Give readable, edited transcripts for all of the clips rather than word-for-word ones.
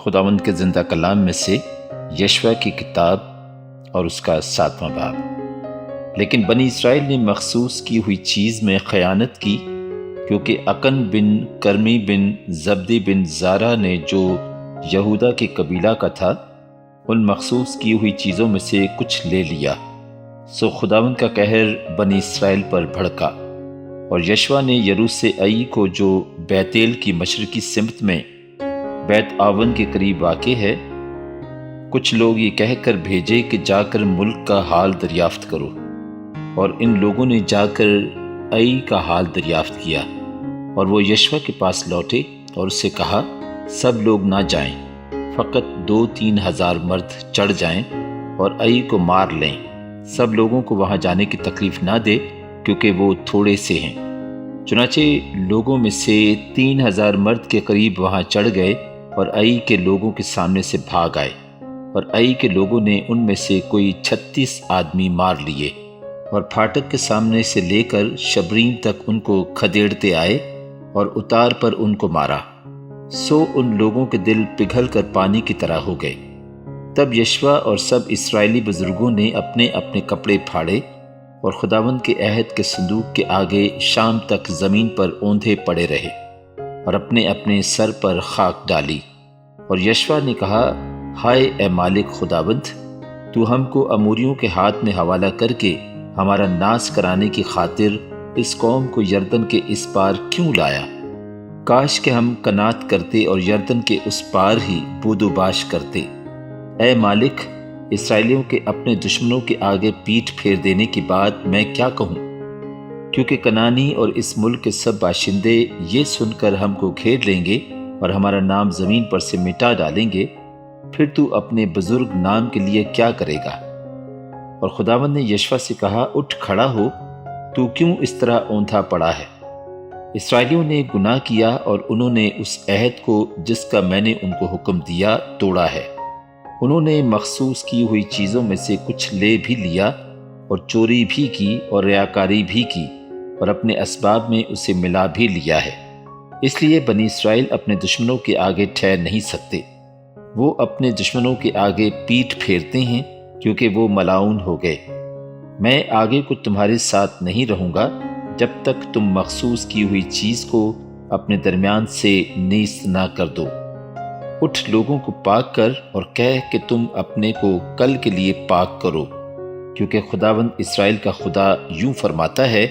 خداوند کے زندہ کلام میں سے یشوع کی کتاب اور اس کا 7واں باب۔ لیکن بنی اسرائیل نے مخصوص کی ہوئی چیز میں خیانت کی، کیونکہ اکن بن کرمی بن زبدی بن زارہ نے جو یہودا کے قبیلہ کا تھا، ان مخصوص کی ہوئی چیزوں میں سے کچھ لے لیا۔ سو خداوند کا قہر بنی اسرائیل پر بھڑکا، اور یشوع نے یروس عئی کو جو بیتیل کی مشرقی سمت میں بیت آون کے قریب واقع ہے، کچھ لوگ یہ کہہ کر بھیجے کہ جا کر ملک کا حال دریافت کرو، اور ان لوگوں نے جا کر عئی کا حال دریافت کیا، اور وہ یشوع کے پاس لوٹے اور اس سے کہا، سب لوگ نہ جائیں، فقط 2-3 ہزار مرد چڑھ جائیں اور عئی کو مار لیں، سب لوگوں کو وہاں جانے کی تکلیف نہ دے، کیونکہ وہ تھوڑے سے ہیں۔ چنانچہ لوگوں میں سے 3,000 مرد کے قریب وہاں چڑھ گئے اور عئی کے لوگوں کے سامنے سے بھاگ آئے، اور عئی کے لوگوں نے ان میں سے کوئی 36 آدمی مار لیے، اور پھاٹک کے سامنے سے لے کر شبریم تک ان کو کھدیڑتے آئے اور اتار پر ان کو مارا، سو ان لوگوں کے دل پگھل کر پانی کی طرح ہو گئے۔ تب یشوع اور سب اسرائیلی بزرگوں نے اپنے اپنے کپڑے پھاڑے اور خداوند کے عہد کے صندوق کے آگے شام تک زمین پر اوندھے پڑے رہے اور اپنے اپنے سر پر خاک ڈالی۔ اور یشوع نے کہا، ہائے اے مالک خداوند، تو ہم کو اموریوں کے ہاتھ میں حوالہ کر کے ہمارا ناس کرانے کی خاطر اس قوم کو یردن کے اس پار کیوں لایا؟ کاش کہ ہم کنات کرتے اور یردن کے اس پار ہی بود و باش کرتے۔ اے مالک، اسرائیلیوں کے اپنے دشمنوں کے آگے پیٹھ پھیر دینے کی بات میں کیا کہوں؟ کیونکہ کنانی اور اس ملک کے سب باشندے یہ سن کر ہم کو گھیر لیں گے اور ہمارا نام زمین پر سے مٹا ڈالیں گے، پھر تو اپنے بزرگ نام کے لیے کیا کرے گا؟ اور خداوند نے یشوع سے کہا، اٹھ کھڑا ہو، تو کیوں اس طرح اوندھا پڑا ہے؟ اسرائیلیوں نے گناہ کیا اور انہوں نے اس عہد کو جس کا میں نے ان کو حکم دیا توڑا ہے۔ انہوں نے مخصوص کی ہوئی چیزوں میں سے کچھ لے بھی لیا اور چوری بھی کی اور ریاکاری بھی کی اور اپنے اسباب میں اسے ملا بھی لیا ہے۔ اس لیے بنی اسرائیل اپنے دشمنوں کے آگے ٹھہر نہیں سکتے، وہ اپنے دشمنوں کے آگے پیٹھ پھیرتے ہیں کیونکہ وہ ملاعون ہو گئے۔ میں آگے کو تمہارے ساتھ نہیں رہوں گا جب تک تم مخصوص کی ہوئی چیز کو اپنے درمیان سے نیست نہ کر دو۔ اٹھ لوگوں کو پاک کر اور کہہ کہ تم اپنے کو کل کے لیے پاک کرو، کیونکہ خداوند اسرائیل کا خدا یوں فرماتا ہے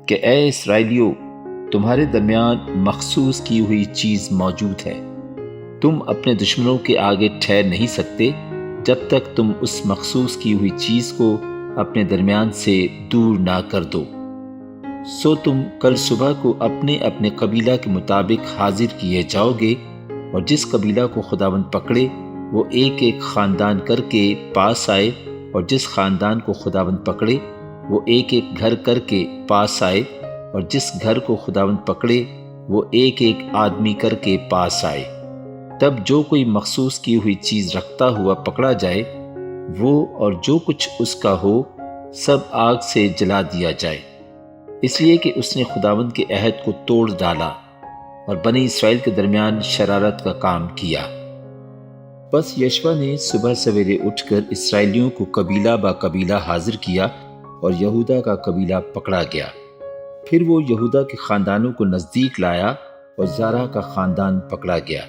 کہ اے اسرائیلیو، تمہارے درمیان مخصوص کی ہوئی چیز موجود ہے۔ تم اپنے دشمنوں کے آگے ٹھہر نہیں سکتے جب تک تم اس مخصوص کی ہوئی چیز کو اپنے درمیان سے دور نہ کر دو۔ سو تم کل صبح کو اپنے اپنے قبیلہ کے مطابق حاضر کیے جاؤ گے، اور جس قبیلہ کو خداوند پکڑے وہ ایک ایک خاندان کر کے پاس آئے، اور جس خاندان کو خداوند پکڑے وہ ایک ایک گھر کر کے پاس آئے، اور جس گھر کو خداوند پکڑے وہ ایک ایک آدمی کر کے پاس آئے۔ تب جو کوئی مخصوص کی ہوئی چیز رکھتا ہوا پکڑا جائے، وہ اور جو کچھ اس کا ہو سب آگ سے جلا دیا جائے، اس لیے کہ اس نے خداوند کے عہد کو توڑ ڈالا اور بنی اسرائیل کے درمیان شرارت کا کام کیا۔ بس یشوع نے صبح سویرے اٹھ کر اسرائیلیوں کو قبیلہ با قبیلہ حاضر کیا، اور یہودا کا قبیلہ پکڑا گیا۔ پھر وہ یہودا کے خاندانوں کو نزدیک لایا اور زارہ کا خاندان پکڑا گیا۔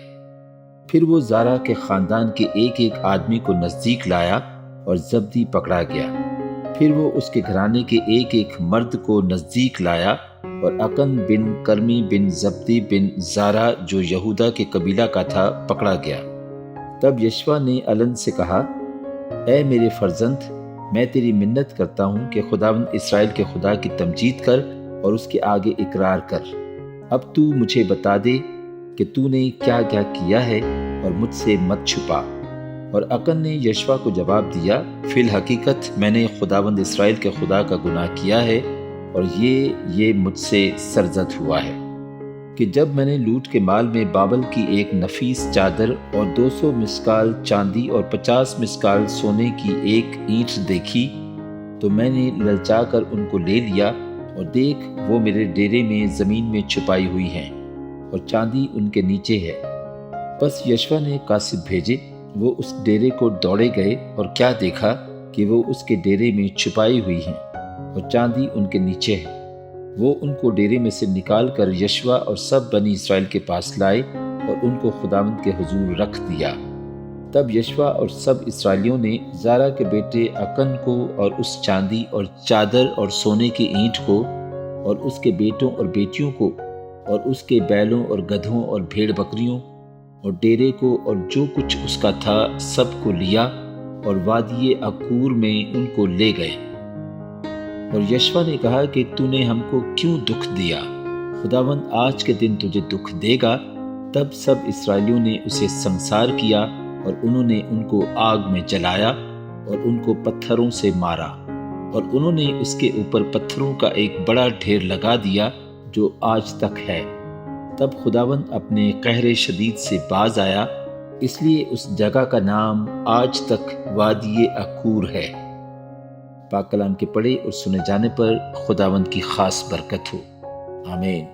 پھر وہ زارہ کے خاندان کے ایک ایک آدمی کو نزدیک لایا اور زبدی پکڑا گیا۔ پھر وہ اس کے گھرانے کے ایک ایک مرد کو نزدیک لایا، اور اکن بن کرمی بن زبدی بن زارہ جو یہودا کے قبیلہ کا تھا پکڑا گیا۔ تب یشوع نے الن سے کہا، اے میرے فرزند، میں تیری منت کرتا ہوں کہ خداوند اسرائیل کے خدا کی تمجید کر اور اس کے آگے اقرار کر۔ اب تو مجھے بتا دے کہ تو نے کیا کیا کیا ہے، اور مجھ سے مت چھپا۔ اور اکن نے یشوع کو جواب دیا، فی الحقیقت میں نے خداوند اسرائیل کے خدا کا گناہ کیا ہے، اور یہ مجھ سے سرزد ہوا ہے کہ جب میں نے لوٹ کے مال میں بابل کی ایک نفیس چادر اور 200 مسکال چاندی اور 50 مسکال سونے کی ایک اینٹ دیکھی، تو میں نے للچا کر ان کو لے لیا، اور دیکھ وہ میرے ڈیرے میں زمین میں چھپائی ہوئی ہیں، اور چاندی ان کے نیچے ہے، بس یشوع نے کاسب بھیجے، وہ اس ڈیرے کو دوڑے گئے اور کیا دیکھا کہ وہ اس کے ڈیرے میں چھپائی ہوئی ہیں اور چاندی ان کے نیچے ہے۔ وہ ان کو ڈیرے میں سے نکال کر یشوع اور سب بنی اسرائیل کے پاس لائے اور ان کو خداوند کے حضور رکھ دیا۔ تب یشوع اور سب اسرائیلیوں نے زارا کے بیٹے اکن کو اور اس چاندی اور چادر اور سونے کی اینٹ کو اور اس کے بیٹوں اور بیٹیوں کو اور اس کے بیلوں اور گدھوں اور بھیڑ بکریوں اور ڈیرے کو اور جو کچھ اس کا تھا سب کو لیا اور وادی اکور میں ان کو لے گئے۔ اور یشوع نے کہا کہ تو نے ہم کو کیوں دکھ دیا؟ خداوند آج کے دن تجھے دکھ دے گا۔ تب سب اسرائیلیوں نے اسے سنسار کیا اور انہوں نے ان کو آگ میں جلایا اور ان کو پتھروں سے مارا، اور انہوں نے اس کے اوپر پتھروں کا ایک بڑا ڈھیر لگا دیا جو آج تک ہے۔ تب خداوند اپنے قہر شدید سے باز آیا، اس لیے اس جگہ کا نام آج تک وادی اکور ہے۔ پاک کلام کے پڑھے اور سنے جانے پر خداوند کی خاص برکت ہو، آمین۔